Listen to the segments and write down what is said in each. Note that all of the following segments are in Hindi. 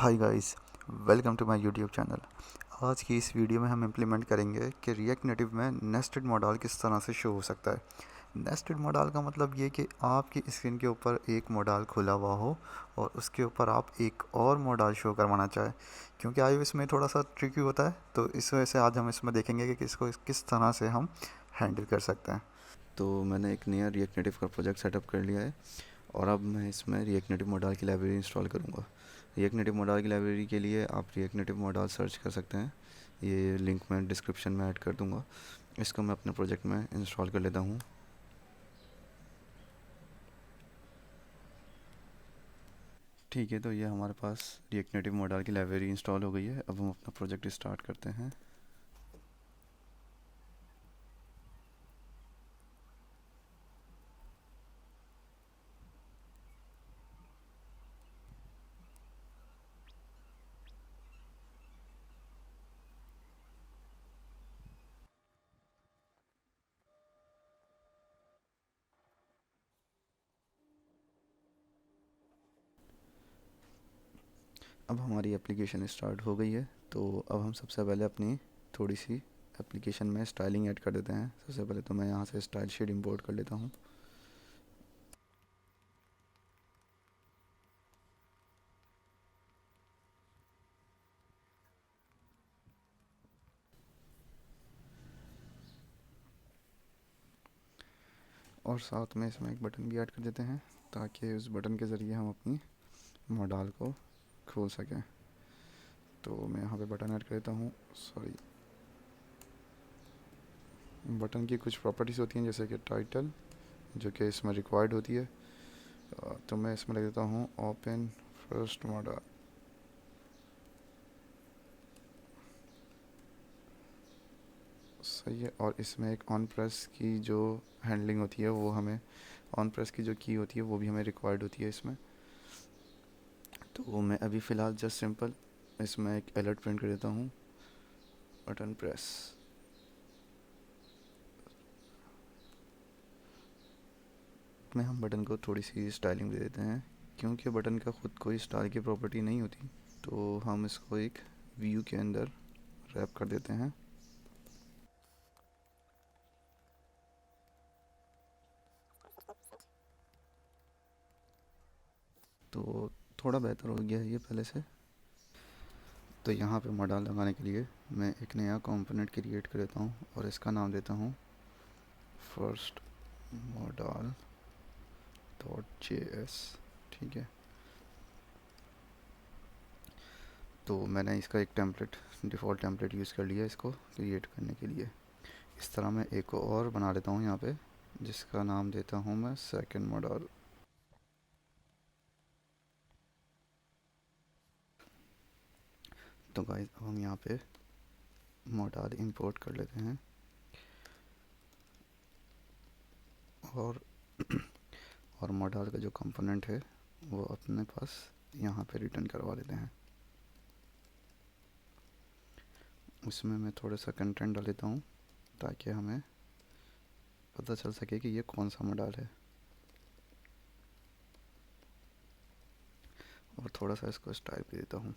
Hi guys, welcome to my YouTube channel. आज की इस वीडियो में हम इम्प्लीमेंट करेंगे कि रिएक्ट नेटिव में नेस्टेड मॉडल किस तरह से शो हो सकता है। नेस्टेड मॉडल का मतलब ये कि आपकी स्क्रीन के ऊपर एक मॉडल खुला हुआ हो और उसके ऊपर आप एक और मॉडल शो करवाना चाहें। क्योंकि iOS में थोड़ा सा ट्रिकी होता है, तो इस वजह से आज हम इसमें देखेंगे कि किसको किस तरह से हम हैंडल कर सकते हैं। तो मैंने एक नया रिएक्ट नेटिव का प्रोजेक्ट सेटअप कर लिया है और अब मैं इसमें रिएक्ट नेटिव मॉडल की लाइब्रेरी इंस्टॉल करूँगा। रिएक्ट नेटिव मॉडल की लाइब्रेरी के लिए आप रिएक्ट नेटिव मॉडल सर्च कर सकते हैं। ये लिंक मैं डिस्क्रिप्शन में ऐड कर दूँगा। इसको मैं अपने प्रोजेक्ट में इंस्टॉल कर लेता हूँ। ठीक है, तो ये हमारे पास रिएक्ट नेटिव मॉडल की लाइब्रेरी इंस्टॉल हो गई है। अब हम अपना प्रोजेक्ट स्टार्ट करते हैं। अब हमारी एप्लीकेशन स्टार्ट हो गई है। तो अब हम सबसे पहले अपनी थोड़ी सी एप्लीकेशन में स्टाइलिंग ऐड कर देते हैं। सबसे पहले तो मैं यहाँ से स्टाइल शीट इंपोर्ट कर लेता हूँ। और साथ में इसमें एक बटन भी ऐड कर देते हैं ताकि उस बटन के ज़रिए हम अपनी मॉडल को खोल सकें। तो मैं यहाँ पे बटन ऐड कर देता हूँ। सॉरी, बटन की कुछ प्रॉपर्टीज़ होती हैं जैसे कि टाइटल, जो कि इसमें रिक्वायर्ड होती है। तो मैं इसमें लिख देता हूँ ओपन फर्स्ट मॉडल। सही है। और इसमें एक ऑन प्रेस की जो हैंडलिंग होती है वो हमें, ऑन प्रेस की जो की होती है वो भी हमें रिक्वायर्ड होती है इसमें। तो मैं अभी फ़िलहाल जस्ट सिंपल इसमें एक अलर्ट प्रिंट कर देता हूँ, बटन प्रेस। में हम बटन को थोड़ी सी स्टाइलिंग दे देते हैं। क्योंकि बटन का ख़ुद कोई स्टाइल की प्रॉपर्टी नहीं होती, तो हम इसको एक व्यू के अंदर रैप कर देते हैं। तो थोड़ा बेहतर हो गया है ये पहले से। तो यहाँ पे मॉडल लगाने के लिए मैं एक नया कंपोनेंट क्रिएट कर देता हूँ और इसका नाम देता हूँ फर्स्ट मॉडल .js। ठीक है, तो मैंने इसका एक टेम्पलेट, डिफ़ॉल्ट टेम्पलेट यूज़ कर लिया इसको क्रिएट करने के लिए। इस तरह मैं एक और बना लेता हूँ यहाँ पे, जिसका नाम देता हूँ मैं सेकंड मॉडल। तो गाइस अब हम यहाँ पे मॉडल इंपोर्ट कर लेते हैं और और मॉडल का जो कंपोनेंट है वो अपने पास यहाँ पे रिटर्न करवा लेते हैं। उसमें मैं थोड़ा सा कंटेंट डाल देता हूँ ताकि हमें पता चल सके कि ये कौन सा मॉडल है। और थोड़ा सा इसको स्टाइल भी देता हूँ।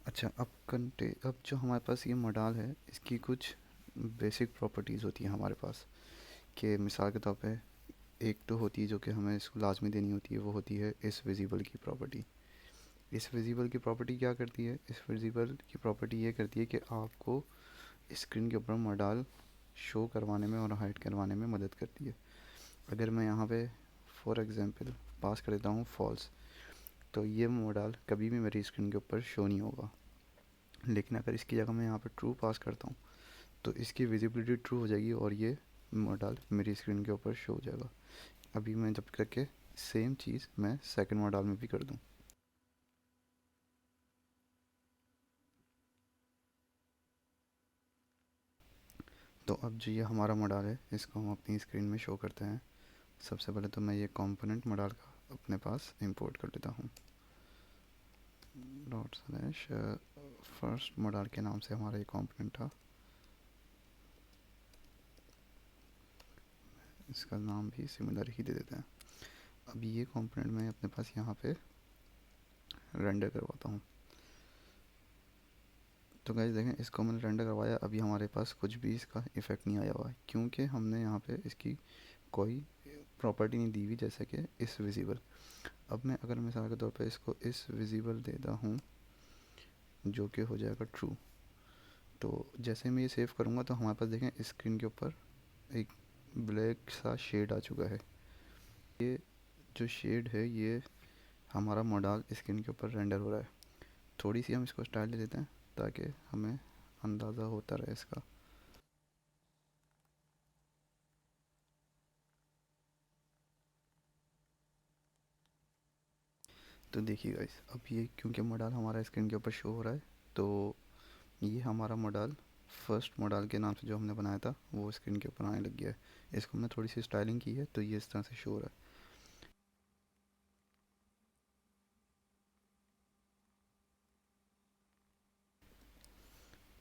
अच्छा, अब जो हमारे पास ये मॉडल है इसकी कुछ बेसिक प्रॉपर्टीज़ होती हैं हमारे पास। कि मिसाल के तौर पे एक तो होती है जो कि हमें इसको लाजमी देनी होती है, वो होती है इस विजिबल की प्रॉपर्टी। इस विजिबल की प्रॉपर्टी क्या करती है? इस विजिबल की प्रॉपर्टी ये करती है कि आपको स्क्रीन के ऊपर मॉडल शो करवाने में और हाइड करवाने में मदद करती है। अगर मैं यहाँ पे फॉर एग्ज़ाम्पल पास कर देता हूँ फॉल्स, तो ये मॉडल कभी भी मेरी स्क्रीन के ऊपर शो नहीं होगा। लेकिन अगर इसकी जगह मैं यहाँ पे ट्रू पास करता हूँ तो इसकी विजिबिलिटी ट्रू हो जाएगी और ये मॉडल मेरी स्क्रीन के ऊपर शो हो जाएगा। अभी मैं जब करके सेम चीज़ मैं सेकंड मॉडल में भी कर दूँ। तो अब जो ये हमारा मॉडल है इसको हम अपनी स्क्रीन में शो करते हैं। सबसे पहले तो मैं ये कंपोनेंट मॉडल का अपने पास इंपोर्ट कर लेता हूँ। डॉट स्लैश फर्स्ट मॉडल के नाम से हमारा ये कंपोनेंट था, इसका नाम भी सिमिलर ही दे देते हैं। अब ये कंपोनेंट मैं अपने पास यहाँ पे रेंडर करवाता हूँ। तो गाइस देखें, इसको मैंने रेंडर करवाया, अभी हमारे पास कुछ भी इसका इफ़ेक्ट नहीं आया हुआ है, क्योंकि हमने यहाँ पे इसकी कोई प्रॉपर्टी नहीं दी हुई, जैसे कि इस विजिबल। अब मैं अगर मिसाल के तौर पे इसको इस विजिबल देता हूँ, जो कि हो जाएगा ट्रू, तो जैसे मैं ये सेव करूँगा तो हमारे पास देखें स्क्रीन के ऊपर एक ब्लैक सा शेड आ चुका है। ये जो शेड है ये हमारा मॉडल स्क्रीन के ऊपर रेंडर हो रहा है। थोड़ी सी हम इसको स्टाइल दे देते हैं ताकि हमें अंदाज़ा होता रहे इसका। तो देखिए गाइस, अब ये क्योंकि मॉडल हमारा स्क्रीन के ऊपर शो हो रहा है, तो ये हमारा मॉडल फर्स्ट मॉडल के नाम से जो हमने बनाया था वो स्क्रीन के ऊपर आने लग गया है। इसको हमने थोड़ी सी स्टाइलिंग की है तो ये इस तरह से शो हो रहा है।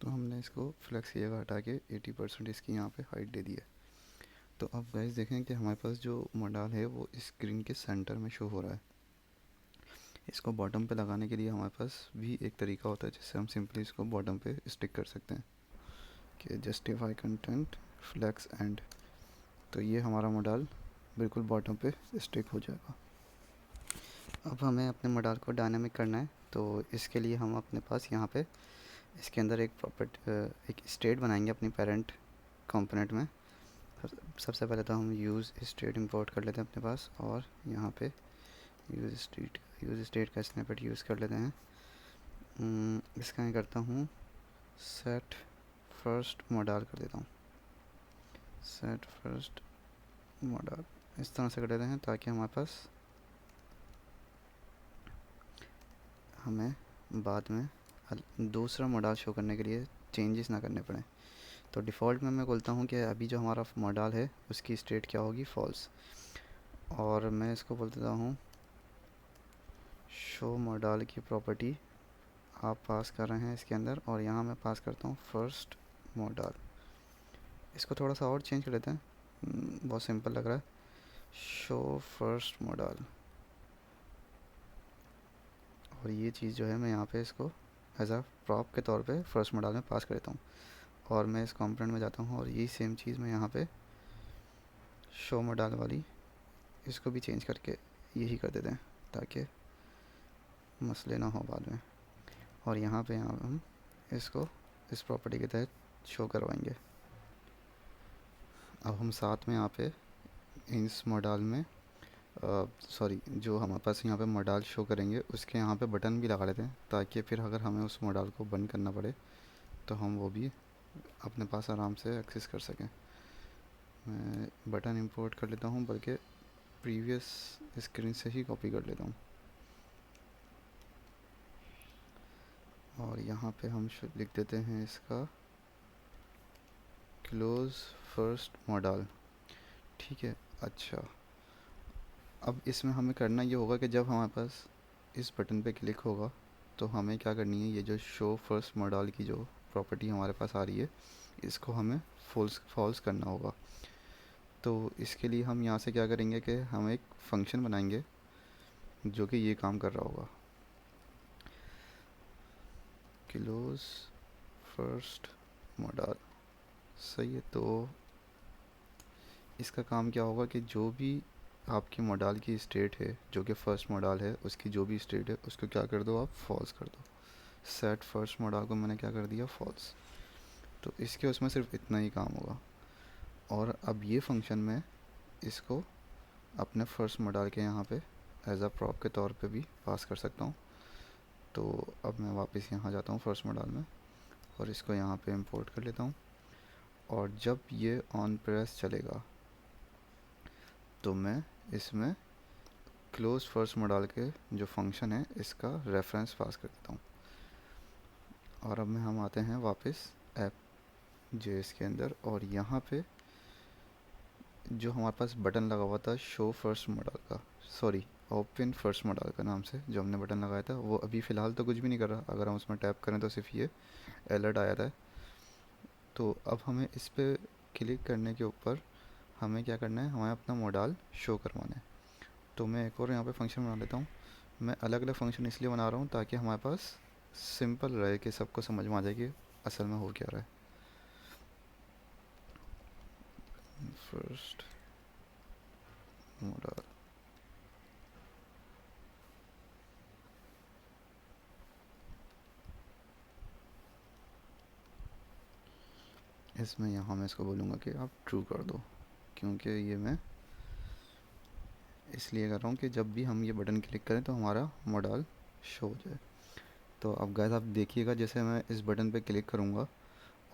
तो हमने इसको फ्लेक्स की जगह हटा के 80% इसकी यहाँ पे हाइट दे दी है। तो अब गाइस देखें कि हमारे पास जो मॉडल है वो स्क्रीन के सेंटर में शो हो रहा है। इसको बॉटम पे लगाने के लिए हमारे पास भी एक तरीका होता है जिससे हम सिंपली इसको बॉटम पे स्टिक कर सकते हैं कि जस्टिफाई कंटेंट फ्लेक्स एंड। तो ये हमारा मॉडल बिल्कुल बॉटम पे स्टिक हो जाएगा। अब हमें अपने मॉडल को डायनामिक करना है, तो इसके लिए हम अपने पास यहाँ पे इसके अंदर एक स्टेट बनाएंगे अपनी पेरेंट कंपोनेंट में। सबसे पहले तो हम यूज़ स्टेट इंपोर्ट कर लेते हैं अपने पास, और यहाँ पे यूज़ स्टेट का स्निपेट यूज़ कर लेते हैं। इसका मैं करता हूँ सेट फर्स्ट मॉडल कर देता हूँ, सेट फर्स्ट मॉडल इस तरह से कर देते हैं ताकि हमारे पास हमें बाद में दूसरा मॉडल शो करने के लिए चेंजेस ना करने पड़े। तो डिफ़ॉल्ट में मैं बोलता हूँ कि अभी जो हमारा मॉडल है उसकी स्टेट क्या होगी, फॉल्स। और मैं इसको बोल देता हूँ शो मॉडल की प्रॉपर्टी आप पास कर रहे हैं इसके अंदर, और यहाँ मैं पास करता हूँ फर्स्ट मॉडल। इसको थोड़ा सा और चेंज कर लेते हैं, बहुत सिंपल लग रहा है। शो फर्स्ट मॉडल, और ये चीज़ जो है मैं यहाँ पे इसको एज अ प्रॉप के तौर पे फर्स्ट मॉडल में पास कर देता हूँ। और मैं इस कंपोनेंट में जाता हूँ और यही सेम चीज़ मैं यहाँ पे शो मॉडल वाली इसको भी चेंज करके यही कर देते हैं ताकि मसले ना हो बाद में। और यहाँ पे हम इसको इस प्रॉपर्टी के तहत शो करवाएंगे। अब हम साथ में यहाँ पे इस मॉडल में सॉरी जो हमारे पास यहाँ पे मॉडल शो करेंगे उसके यहाँ पे बटन भी लगा लेते हैं, ताकि फिर अगर हमें उस मॉडल को बंद करना पड़े तो हम वो भी अपने पास आराम से एक्सेस कर सकें। मैं बटन इंपोर्ट कर लेता हूँ, बल्कि प्रीवियस स्क्रीन से ही कॉपी कर लेता हूँ। और यहाँ पे हम लिख देते हैं इसका क्लोज फर्स्ट मॉडल, ठीक है। अच्छा, अब इसमें हमें करना ये होगा कि जब हमारे पास इस बटन पे क्लिक होगा तो हमें क्या करनी है, ये जो शो फर्स्ट मॉडल की जो प्रॉपर्टी हमारे पास आ रही है इसको हमें फॉल्स करना होगा। तो इसके लिए हम यहाँ से क्या करेंगे कि हम एक फंक्शन बनाएंगे जो कि ये काम कर रहा होगा, क्लोज फर्स्ट मॉडल, सही है। तो इसका काम क्या होगा कि जो भी आपकी मॉडल की स्टेट है, जो कि फ़र्स्ट मॉडल है, उसकी जो भी स्टेट है उसको क्या कर दो, आप फॉल्स कर दो। सेट फर्स्ट मॉडल को मैंने क्या कर दिया, फॉल्स। तो इसके उसमें सिर्फ इतना ही काम होगा। और अब ये फंक्शन मैं इसको अपने फर्स्ट मॉडल के यहाँ पे एज अ प्रॉप के तौर पे भी पास कर सकता हूँ। तो अब मैं वापस यहाँ जाता हूँ फर्स्ट मॉडल में और इसको यहाँ पे इंपोर्ट कर लेता हूँ। और जब ये ऑन प्रेस चलेगा तो मैं इसमें क्लोज फर्स्ट मॉडल के जो फंक्शन है इसका रेफरेंस पास कर देता हूँ। और अब में हम आते हैं वापस ऐप जेएस के अंदर, और यहाँ पे जो हमारे पास बटन लगा हुआ था शो फर्स्ट मॉडल का, सॉरी ओपन फर्स्ट मॉडल का नाम से जो हमने बटन लगाया था, वो अभी फ़िलहाल तो कुछ भी नहीं कर रहा। अगर हम उसमें टैप करें तो सिर्फ ये अलर्ट आया था। तो अब हमें इस पे क्लिक करने के ऊपर हमें क्या करना है, हमें अपना मॉडल शो करवाना है। तो मैं एक और यहाँ पे फंक्शन बना लेता हूँ। मैं अलग अलग फंक्शन इसलिए बना रहा हूँ ताकि हमारे पास सिंपल रहे, कि सबको समझ में आ जाए कि असल में हो क्या रहा है। फर्स्ट मॉडल, इसमें यहाँ मैं इसको बोलूँगा कि आप ट्रू कर दो, क्योंकि ये मैं इसलिए कर रहा हूँ कि जब भी हम ये बटन क्लिक करें तो हमारा मॉडल शो हो जाए। तो अब गाइस आप देखिएगा, जैसे मैं इस बटन पे क्लिक करूँगा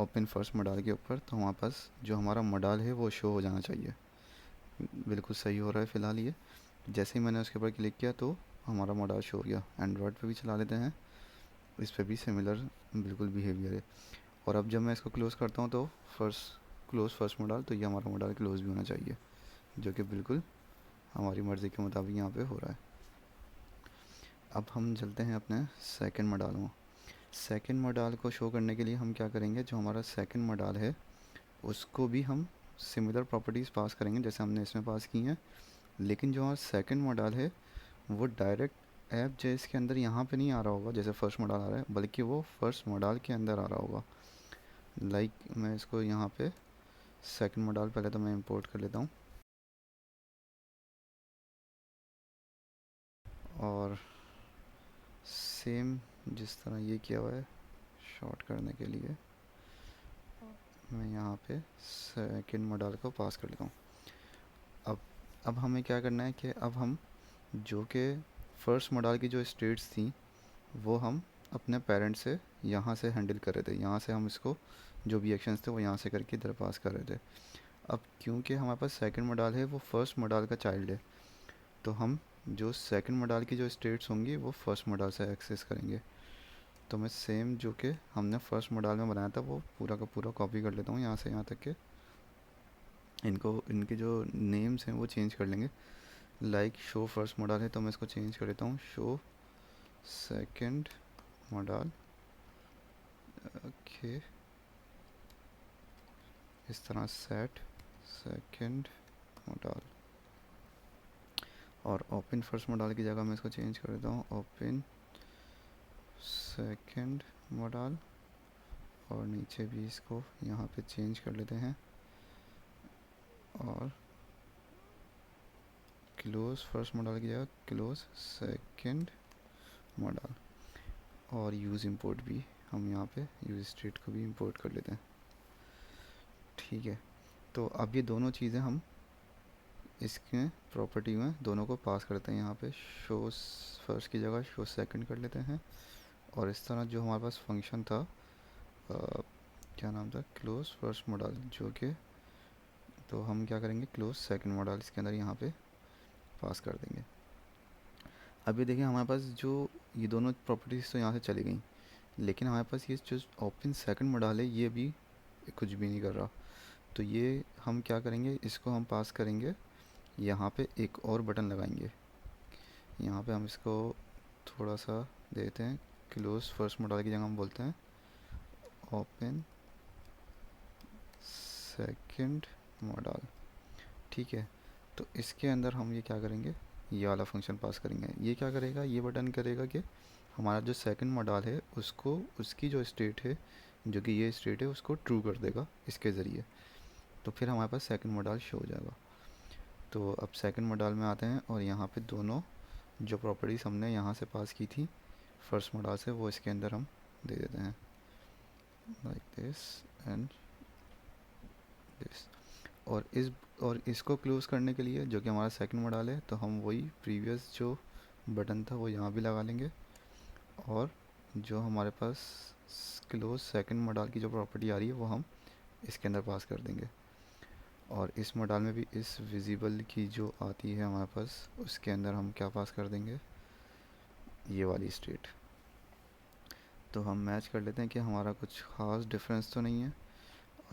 ओपन फर्स्ट मॉडल के ऊपर, तो हमारे पास जो हमारा मॉडल है वो शो हो जाना चाहिए। बिल्कुल सही हो रहा है फ़िलहाल ये। जैसे ही मैंने उसके ऊपर क्लिक किया तो हमारा मॉडल शो हो गया। एंड्रॉयड पे भी चला लेते हैं, इस पे भी सिमिलर बिल्कुल बिहेवियर है। और अब जब मैं इसको क्लोज़ करता हूँ तो क्लोज़ फर्स्ट मॉडल, तो ये हमारा मॉडल क्लोज़ भी होना चाहिए, जो कि बिल्कुल हमारी मर्ज़ी के मुताबिक यहाँ पे हो रहा है। अब हम चलते हैं अपने सेकंड मॉडल में। सेकंड मॉडल को शो करने के लिए हम क्या करेंगे, जो हमारा सेकंड मॉडल है उसको भी हम सिमिलर प्रॉपर्टीज़ पास करेंगे जैसे हमने इसमें पास की हैं। लेकिन जो हमारा सेकंड मॉडल है वो डायरेक्ट ऐप जेएस के अंदर यहाँ पे नहीं आ रहा होगा जैसे फर्स्ट मॉडल आ रहा है, बल्कि वो फर्स्ट मॉडल के अंदर आ रहा होगा। मैं इसको यहाँ पे सेकंड मॉडल पहले तो मैं इंपोर्ट कर लेता हूँ, और सेम जिस तरह ये किया हुआ है शॉर्ट करने के लिए मैं यहाँ पे सेकंड मॉडल को पास कर लेता हूँ। अब अब हमें क्या करना है कि अब हम जो कि फर्स्ट मॉडल की जो स्टेट्स थी वो हम अपने पेरेंट से यहाँ से हैंडल कर रहे थे, यहाँ से हम इसको जो भी एक्शंस थे वो यहाँ से करके इधर पास कर रहे थे। अब क्योंकि हमारे पास सेकंड मॉडल है वो फर्स्ट मॉडल का चाइल्ड है, तो हम जो सेकंड मॉडल की जो स्टेट्स होंगी वो फर्स्ट मॉडल से एक्सेस करेंगे। तो मैं सेम जो कि हमने फर्स्ट मॉडल में बनाया था वो पूरा का पूरा कॉपी कर लेता हूँ यहाँ से यहाँ तक के इनके जो नेम्स हैं वो चेंज कर लेंगे। शो फर्स्ट मॉडल है तो मैं इसको चेंज कर लेता हूँ शो सेकंड मॉडल। ओके, इस तरह सेट सेकंड मॉडल, और ओपन फर्स्ट मॉडल की जगह मैं इसको चेंज कर देता हूँ ओपन सेकंड मॉडल, और नीचे भी इसको यहाँ पे चेंज कर लेते हैं और क्लोज फर्स्ट मॉडल की जगह क्लोज सेकंड मॉडल, और यूज़ इंपोर्ट भी हम यहाँ पे यूज़ स्टेट को भी इंपोर्ट कर लेते हैं। ठीक है, तो अब ये दोनों चीज़ें हम इसके प्रॉपर्टी में दोनों को पास करते हैं। यहाँ पे शो फर्स्ट की जगह शो सेकंड कर लेते हैं, और इस तरह जो हमारे पास फंक्शन था क्या नाम था क्लोज फर्स्ट मॉडल, जो कि तो हम क्या करेंगे क्लोज सेकंड मॉडल इसके अंदर यहाँ पे पास कर देंगे। अभी देखिए हमारे पास जो ये दोनों प्रॉपर्टीज़ तो यहाँ से चली गई, लेकिन हमारे पास ये जो ओपन सेकंड मॉडल है ये भी कुछ भी नहीं कर रहा। तो ये हम क्या करेंगे, इसको हम पास करेंगे, यहाँ पे एक और बटन लगाएंगे। यहाँ पे हम इसको थोड़ा सा देते हैं, क्लोज फर्स्ट मॉडल की जगह हम बोलते हैं ओपन सेकंड मॉडल। ठीक है, तो इसके अंदर हम ये क्या करेंगे, ये वाला फंक्शन पास करेंगे। ये क्या करेगा, ये बटन करेगा कि हमारा जो सेकंड मॉडल है उसको उसकी जो स्टेट है जो कि ये स्टेट है उसको ट्रू कर देगा इसके ज़रिए। तो फिर हमारे पास सेकंड मॉडल शो हो जाएगा। तो अब सेकंड मॉडल में आते हैं और यहाँ पे दोनों जो प्रॉपर्टीज़ हमने यहाँ से पास की थी फर्स्ट मॉडल से वो इसके अंदर हम दे देते हैं लाइक दिस एंड दिस। और इसको क्लोज़ करने के लिए जो कि हमारा सेकंड मॉडल है तो हम वही प्रीवियस जो बटन था वो यहाँ भी लगा लेंगे, और जो हमारे पास क्लोज सेकंड मॉडल की जो प्रॉपर्टी आ रही है वो हम इसके अंदर पास कर देंगे। और इस मॉडल में भी इस विजिबल की जो आती है हमारे पास उसके अंदर हम क्या पास कर देंगे, ये वाली स्टेट। तो हम मैच कर लेते हैं कि हमारा कुछ ख़ास डिफरेंस तो नहीं है।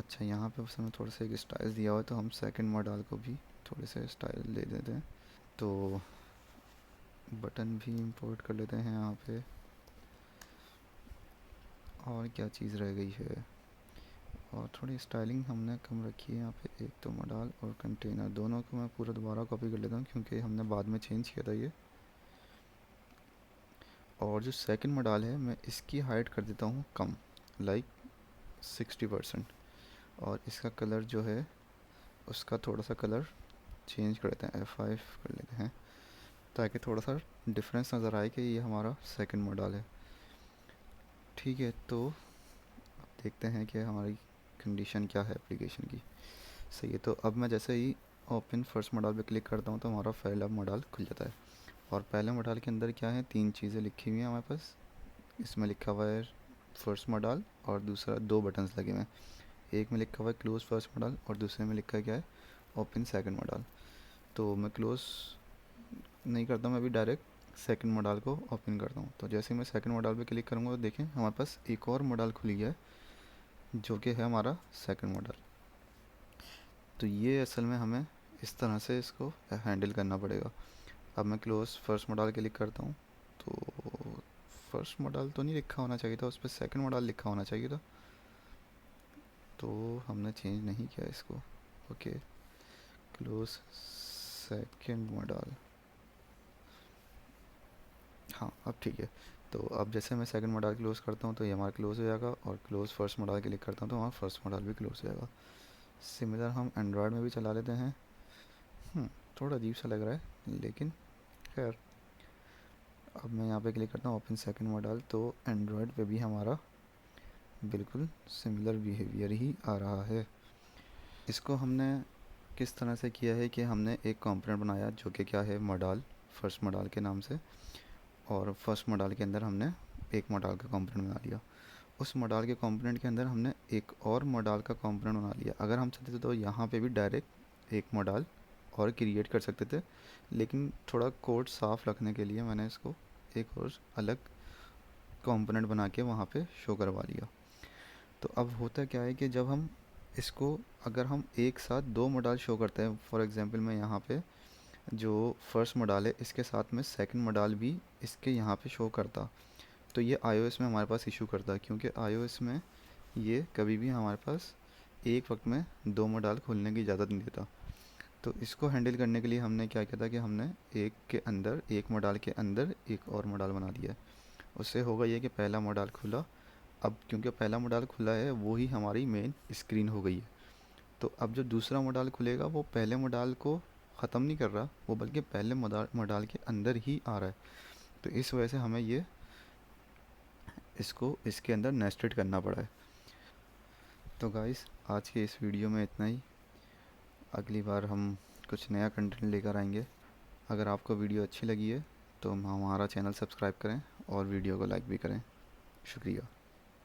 अच्छा, यहाँ पे बस हमें थोड़ा सा एक स्टाइल दिया हुआ है, तो हम सेकंड मॉडल को भी थोड़े से स्टाइल दे देते हैं। तो बटन भी इंपोर्ट कर लेते हैं यहाँ पे। और क्या चीज़ रह गई है, और थोड़ी स्टाइलिंग हमने कम रखी है यहाँ पे। एक तो मॉडल और कंटेनर दोनों को मैं पूरा दोबारा कॉपी कर लेता हूँ, क्योंकि हमने बाद में चेंज किया था ये। और जो सेकंड मॉडल है, मैं इसकी हाइट कर देता हूँ कम, लाइक 60%। और इसका कलर जो है उसका थोड़ा सा कलर चेंज कर लेते हैं, F5 कर लेते हैं, ताकि थोड़ा सा डिफरेंस नज़र आए कि ये हमारा सेकंड मॉडल है। ठीक है, तो अब देखते हैं कि हमारी कंडीशन क्या है एप्लीकेशन की। सही है, तो अब मैं जैसे ही ओपन फर्स्ट मॉडल पे क्लिक करता हूँ तो हमारा पहला मॉडल खुल जाता है। और पहले मॉडल के अंदर क्या है, 3 चीज़ें लिखी हुई हैं हमारे पास। इसमें लिखा हुआ है फर्स्ट मॉडल, और दूसरा 2 बटन्स लगे हुए हैं। एक में लिखा हुआ है क्लोज फर्स्ट मॉडल, और दूसरे में लिखा है क्या है, ओपन सेकंड मॉडल। तो मैं क्लोज नहीं करता, मैं अभी डायरेक्ट सेकंड मॉडल को ओपन करता हूँ। तो जैसे ही मैं सेकंड मॉडल पे क्लिक करूँगा तो देखें हमारे पास एक और मॉडल खुल गया है, जो कि है हमारा सेकंड मॉडल। तो ये असल में हमें इस तरह से इसको हैंडल करना पड़ेगा। अब मैं क्लोज फर्स्ट मॉडल क्लिक करता हूँ, तो फर्स्ट मॉडल तो नहीं लिखा होना चाहिए था, उस पर सेकंड मॉडल लिखा होना चाहिए था, तो हमने चेंज नहीं किया इसको। ओके, क्लोज सेकंड मॉडल, हाँ अब ठीक है। तो अब जैसे मैं सेकंड मॉडल क्लोज करता हूँ तो ये हमारा क्लोज हो जाएगा, और क्लोज फर्स्ट मॉडल क्लिक करता हूँ तो हमारा फर्स्ट मॉडल भी क्लोज हो जाएगा। सिमिलर हम एंड्रॉयड में भी चला लेते हैं। थोड़ा अजीब सा लग रहा है, लेकिन खैर। अब मैं यहाँ पे क्लिक करता हूँ ओपन सेकंड मॉडल, तो एंड्रॉयड पे भी हमारा बिल्कुल सिमिलर बिहेवियर ही आ रहा है। इसको हमने किस तरह से किया है कि हमने एक कंपोनेंट बनाया जो कि क्या है, मॉडल, फर्स्ट मॉडल के नाम से। और फर्स्ट मॉडल के अंदर हमने एक मॉडल का कंपोनेंट बना लिया। उस मॉडल के कंपोनेंट के अंदर हमने एक और मॉडल का कंपोनेंट बना लिया। अगर हम चाहते थे तो यहाँ पे भी डायरेक्ट एक मॉडल और क्रिएट कर सकते थे, लेकिन थोड़ा कोड साफ रखने के लिए मैंने इसको एक और अलग कंपोनेंट बना के वहाँ पे शो करवा लिया। तो अब होता क्या है कि जब हम इसको, अगर हम एक साथ 2 मॉडल शो करते हैं, फॉर एग्जांपल मैं यहाँ पे जो फर्स्ट मॉडल है इसके साथ में सेकंड मॉडल भी इसके यहाँ पे शो करता, तो ये iOS में हमारे पास इशू करता है, क्योंकि iOS में ये कभी भी हमारे पास एक वक्त में 2 मॉडल खोलने की इजाज़त नहीं देता। तो इसको हैंडल करने के लिए हमने क्या किया था कि हमने एक के अंदर, एक मॉडल के अंदर एक और मॉडल बना दिया है। उससे होगा ये कि पहला मॉडल खुला, अब क्योंकि पहला मॉडल खुला है वो ही हमारी मेन स्क्रीन हो गई है। तो अब जो दूसरा मॉडल खुलेगा वो पहले मॉडल को ख़त्म नहीं कर रहा, वो बल्कि पहले मॉडल के अंदर ही आ रहा है। तो इस वजह से हमें ये इसको इसके अंदर नेस्टेड करना पड़ा है। तो गाइस, आज के इस वीडियो में इतना ही। अगली बार हम कुछ नया कंटेंट लेकर आएंगे। अगर आपको वीडियो अच्छी लगी है तो हमारा चैनल सब्सक्राइब करें और वीडियो को लाइक भी करें। शुक्रिया।